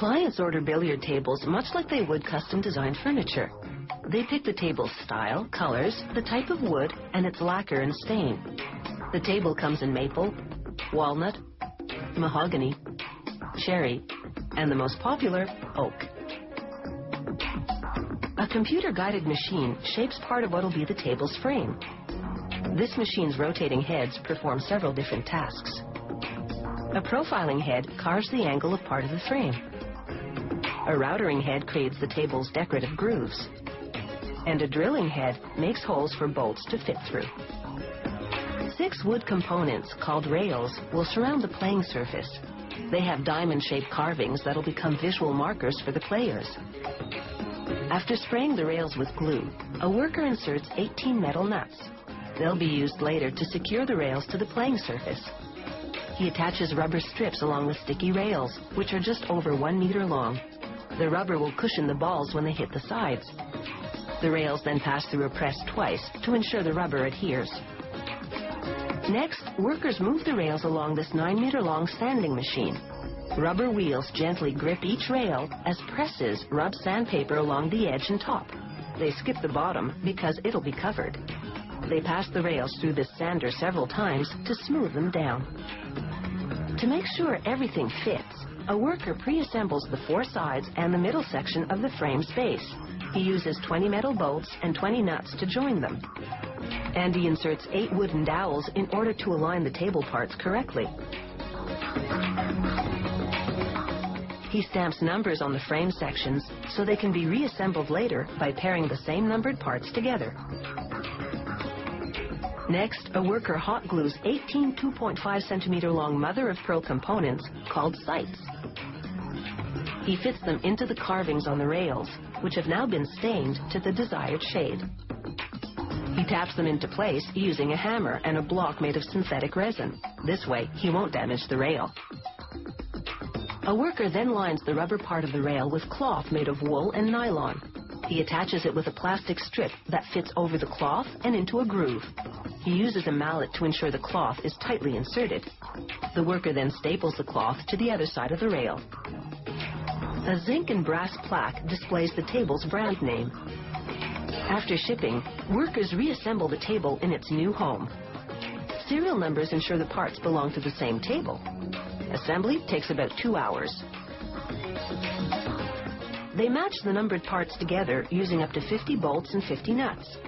Clients order billiard tables much like they would custom-designed furniture. They pick the table's style, colors, the type of wood, and its lacquer and stain. The table comes in maple, walnut, mahogany, cherry, and the most popular, oak. A computer-guided machine shapes part of what will be the table's frame. This machine's rotating heads perform several different tasks. A profiling head carves the angle of part of the frame. A routering head creates the table's decorative grooves. And a drilling head makes holes for bolts to fit through. 6 wood components, called rails, will surround the playing surface. They have diamond-shaped carvings that'll become visual markers for the players. After spraying the rails with glue, a worker inserts 18 metal nuts. They'll be used later to secure the rails to the playing surface. He attaches rubber strips along the sticky rails, which are just over 1 meter long. The rubber will cushion the balls when they hit the sides. The rails then pass through a press twice to ensure the rubber adheres. Next, workers move the rails along this 9-meter-long sanding machine. Rubber wheels gently grip each rail as presses rub sandpaper along the edge and top. They skip the bottom because it'll be covered. They pass the rails through this sander several times to smooth them down. To make sure everything fits, a worker pre-assembles the 4 sides and the middle section of the frame's base. He uses 20 metal bolts and 20 nuts to join them. And he inserts 8 wooden dowels in order to align the table parts correctly. He stamps numbers on the frame sections so they can be reassembled later by pairing the same numbered parts together. Next, a worker hot glues 18 2.5 centimeter long mother-of-pearl components called sights. He fits them into the carvings on the rails, which have now been stained to the desired shade. He taps them into place using a hammer and a block made of synthetic resin. This way, he won't damage the rail. A worker then lines the rubber part of the rail with cloth made of wool and nylon. He attaches it with a plastic strip that fits over the cloth and into a groove. He uses a mallet to ensure the cloth is tightly inserted. The worker then staples the cloth to the other side of the rail. A zinc and brass plaque displays the table's brand name. After shipping, workers reassemble the table in its new home. Serial numbers ensure the parts belong to the same table. Assembly takes about 2 hours. They match the numbered parts together using up to 50 bolts and 50 nuts.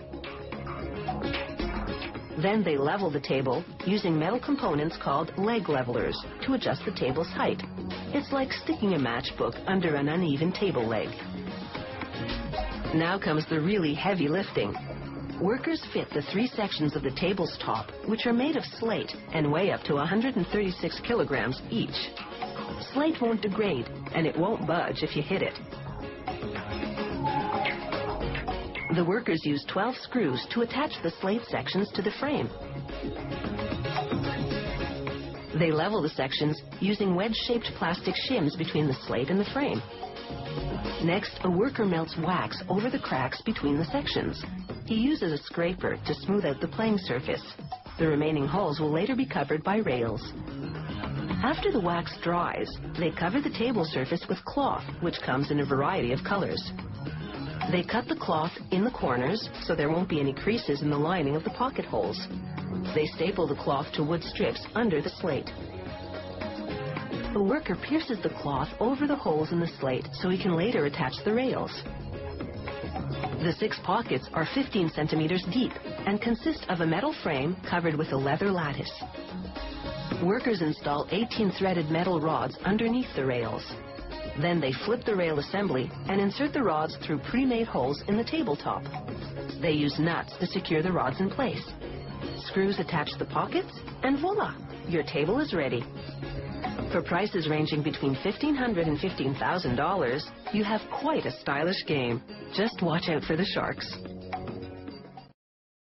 Then they level the table using metal components called leg levelers to adjust the table's height. It's like sticking a matchbook under an uneven table leg. Now comes the really heavy lifting. Workers fit the 3 sections of the table's top, which are made of slate and weigh up to 136 kilograms each. Slate won't degrade, and it won't budge if you hit it. The workers use 12 screws to attach the slate sections to the frame. They level the sections using wedge-shaped plastic shims between the slate and the frame. Next, a worker melts wax over the cracks between the sections. He uses a scraper to smooth out the playing surface. The remaining holes will later be covered by rails. After the wax dries, they cover the table surface with cloth, which comes in a variety of colors. They cut the cloth in the corners so there won't be any creases in the lining of the pocket holes. They staple the cloth to wood strips under the slate. The worker pierces the cloth over the holes in the slate so he can later attach the rails. The 6 pockets are 15 centimeters deep and consist of a metal frame covered with a leather lattice. Workers install 18 threaded metal rods underneath the rails. Then they flip the rail assembly and insert the rods through pre-made holes in the tabletop. They use nuts to secure the rods in place. Screws attach the pockets, and voila, your table is ready. For prices ranging between $1,500 and $15,000, you have quite a stylish game. Just watch out for the sharks.